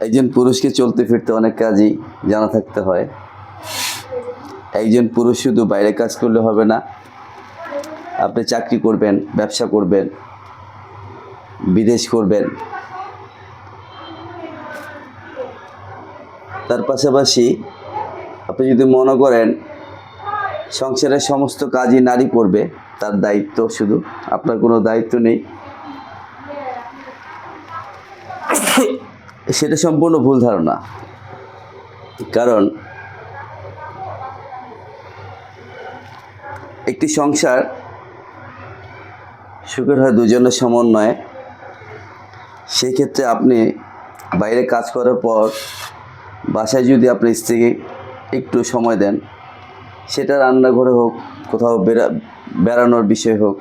একজন পুরুষকে চলতে ফিরতে অনেক কাজই জানা থাকতে হয়। একজন পুরুষ শুধু বাইরে কাজ করলে হবে না, আপনি চাকরি করবেন, ব্যবসা করবেন, বিদেশ করবেন, তার পাশাপাশি আপনি যদি মনে করেন সংসারের সমস্ত কাজই নারী করবে, তার দায়িত্ব শুধু, আপনার কোনো দায়িত্ব নেই, সেটা সম্পূর্ণ ভুল ধারণা। কারণ একটি সংসার সুখের হয় দুজনের সমন্বয়ে। সেই ক্ষেত্রে আপনি বাইরে কাজ করার পর বাসায় যদি আপনি স্ত্রীকে একটু সময় দেন, সেটা রান্নাঘরে হোক, কোথাও বেড়ানোর বিষয় হোক,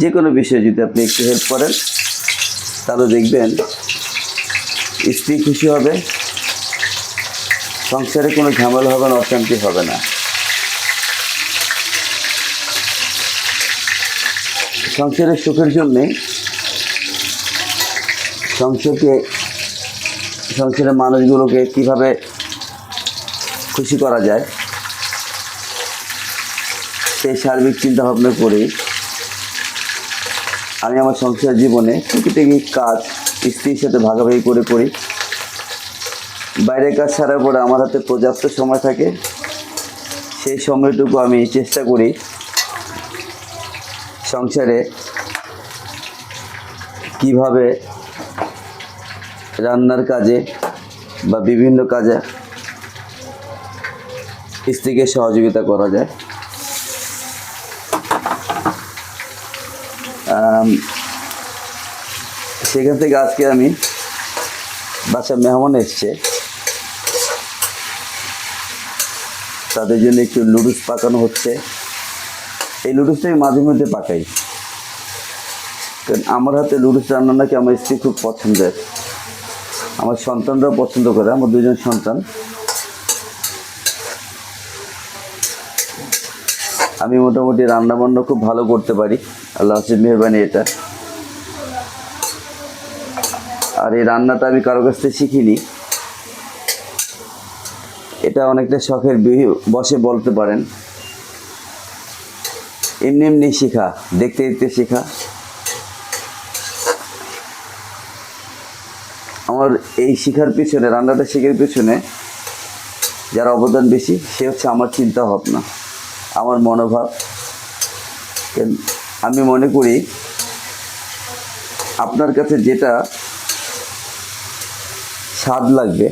যে কোনো বিষয়ে যদি আপনি একটু হেল্প করেন, তাহলে দেখবেন স্ত্রী খুশি হবে, সংসারে কোনো ঝামেলা হবে না, অশান্তি হবে না। সংসারের সুখের জন্যে সংসারের মানুষগুলোকে কিভাবে খুশি করা যায় সেই সার্বিক চিন্তাভাবনা করেই আমি আমার সংসার জীবনে টুকিটাকি কাজ স্ত্রীর সাথে ভাগাভাগি করে করি। বাইরের কাজ ছাড়ার পরে আমার হাতে পর্যাপ্ত সময় থাকে, সেই সময়টুকু আমি চেষ্টা করি সংসারে কিভাবে রান্নার কাজে বা বিভিন্ন কাজে স্ত্রীকে সহযোগিতা করা যায়। সেখান থেকে আজকে আমি বাসায় মেহমান এসছে, তাদের জন্য একটু লুডুস পাকানো হচ্ছে। এই লুডুসটাই মাঝে মধ্যে পাকাই, কারণ আমার হাতে লুডুস রান্না নাকি আমার স্ত্রী খুব পছন্দের, আমার সন্তানরাও পছন্দ করে, আমার দুজন সন্তান। আমি মোটামুটি রান্না বান্না খুব ভালো করতে পারি, আল্লাহ হাফেজ মেহরবানি এটা। আর এই রান্নাটা আমি কারো কাছ থেকে শিখিনি, এটা অনেকটা শখের বসে বলতে পারেন, এমনি এমনি শেখা, দেখতে দেখতে শেখা। আমার এই শেখার পিছনে, রান্নাটা শেখার পিছনে যার অবদান বেশি, সে হচ্ছে আমার চিন্তা ভাবনা, আমার মনোভাব। আমি মনে করি আপনার কাছে যেটা স্বাদ লাগবে,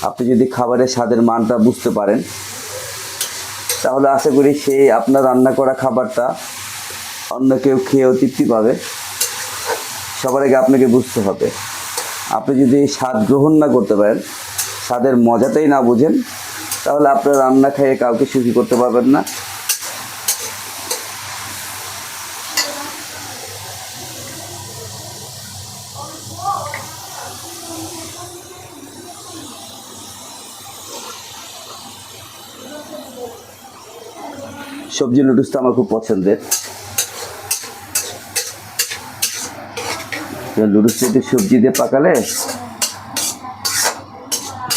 আপনি যদি খাবারের স্বাদের মানটা বুঝতে পারেন, তাহলে আশা করি সেই আপনার রান্না করা খাবারটা অন্য কেউ খেয়েও তৃপ্তি পাবে। সবার আগে আপনাকে বুঝতে হবে। আপনি যদি স্বাদ গ্রহণ না করতে পারেন, স্বাদের মজাটাই না বুঝেন, তাহলে আপনার রান্না খেয়ে কাউকে সুখী করতে পারবেন না। সবজি লুডুসটা আমার খুব পছন্দের। লুডুসটা একটু সবজি দিয়ে পাকালে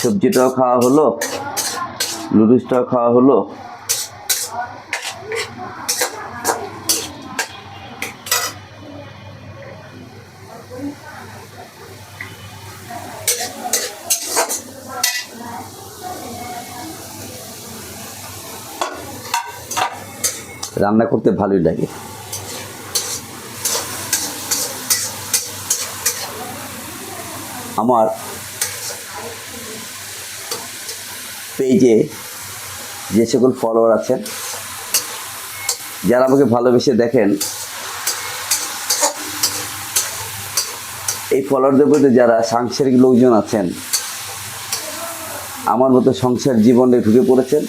সবজিটাও খাওয়া হলো, লুডুসটাও খাওয়া হলো। রান্না করতে ভালোই লাগে। আমার পেজে যে সকল ফলোয়ার আছেন, যারা আমাকে ভালোবেসে দেখেন, এই ফলোয়ারদের মধ্যে যারা সাংসারিক লোকজন আছেন, আমার মতো সংসার জীবনে ঢুকে পড়েছেন,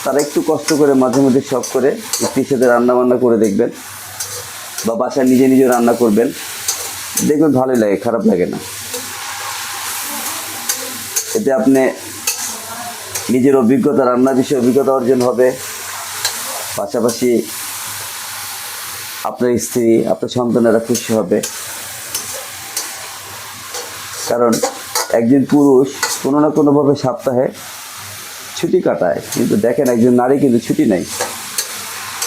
তারা একটু কষ্ট করে মাঝে মধ্যে শখ করে স্ত্রীর সাথে রান্নাবান্না করে দেখবেন, বা বাসায় নিজে নিজে রান্না করবেন, দেখবেন ভালোই লাগে, খারাপ লাগে না। এতে আপনি নিজের অভিজ্ঞতা, রান্নার বিষয়ে অভিজ্ঞতা অর্জন হবে, পাশাপাশি আপনার স্ত্রী, আপনার সন্তানেরা খুশি হবে। কারণ একজন পুরুষ কোনো না কোনোভাবে সপ্তাহে ছুটি কাটায়, কিন্তু দেখেন একজন নারী কিন্তু ছুটি নেই,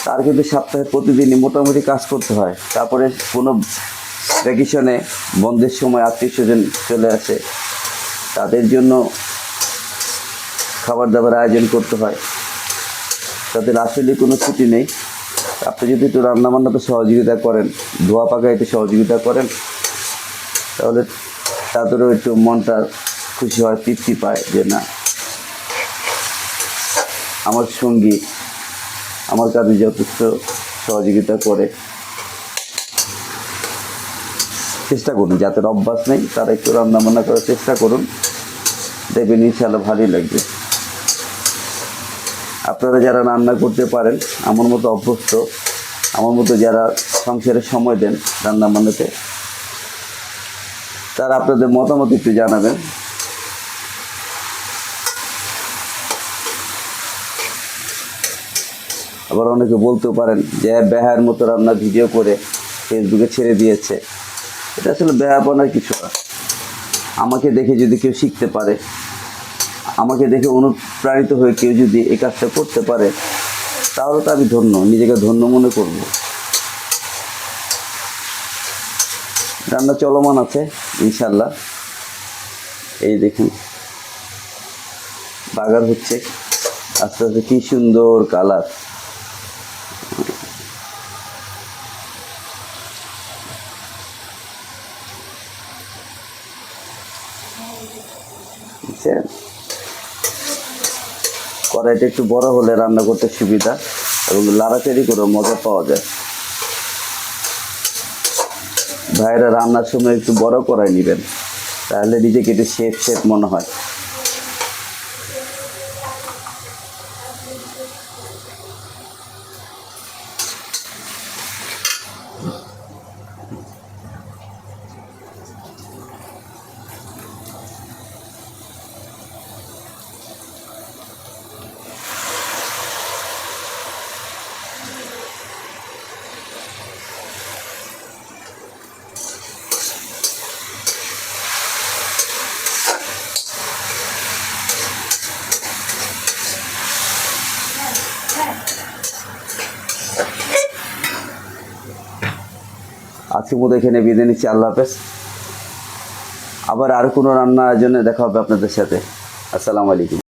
তার কিন্তু সপ্তাহে প্রতিদিনই মোটামুটি কাজ করতে হয়। তারপরে কোনো ভ্যাকেশনে বন্ধের সময় আত্মীয় স্বজন চলে আসে, তাদের জন্য খাবার দাবার আয়োজন করতে হয়, তাদের আসলে কোনো ছুটি নেই। আপনি যদি একটু রান্নাবান্নাতে সহযোগিতা করেন, ধোয়া পাকাইতে সহযোগিতা করেন, তাহলে তাদেরও একটু মনটা খুশি হয়, তৃপ্তি পায় যে না, আমার সঙ্গী আমার কাজে যথেষ্ট সহযোগিতা করে। চেষ্টা করুন, যাদের অভ্যাস নেই তারা একটু রান্নাবান্না করার চেষ্টা করুন, দেখবেন ইনশাআল্লাহ ভালোই লাগবে। আপনারা যারা রান্না করতে পারেন, আমার মতো অভ্যস্ত, আমার মতো যারা সংসারে সময় দেন রান্নাবান্নাতে, তারা আপনাদের মতামত একটু জানাবেন। আবার অনেকে বলতেও পারেন যে বেহার মতো রান্না ভিডিও করে ফেসবুকে ছেড়ে দিয়েছে। এটা আসলে বেহাপনার কিছু না। আমাকে দেখে যদি কেউ শিখতে পারে, আমাকে দেখে অনুপ্রাণিত হয়ে কেউ যদি এই কাজটা করতে পারে, তাহলে তো আমি ধন্য, নিজেকে ধন্য মনে করব। রান্না চলমান আছে ইনশাল্লাহ। এই দেখুন বাগার হচ্ছে আস্তে আস্তে, কি সুন্দর কালার। বুঝছেন, কড়াইটা একটু বড় হলে রান্না করতে সুবিধা এবং লাড়াচাড়ি করে মজা পাওয়া যায়। ভাইয়েরা রান্নার সময় একটু বড় কড়াই নেবেন, তাহলে নিজেকে একটু শেফ শেফ মনে হয়। আজকের মতো এখানে বিদায় নিচ্ছি, আল্লাহ হাফেজ। আবার আর কোনো রান্না আয়োজনে দেখা হবে আপনাদের সাথে। আসসালামু আলাইকুম।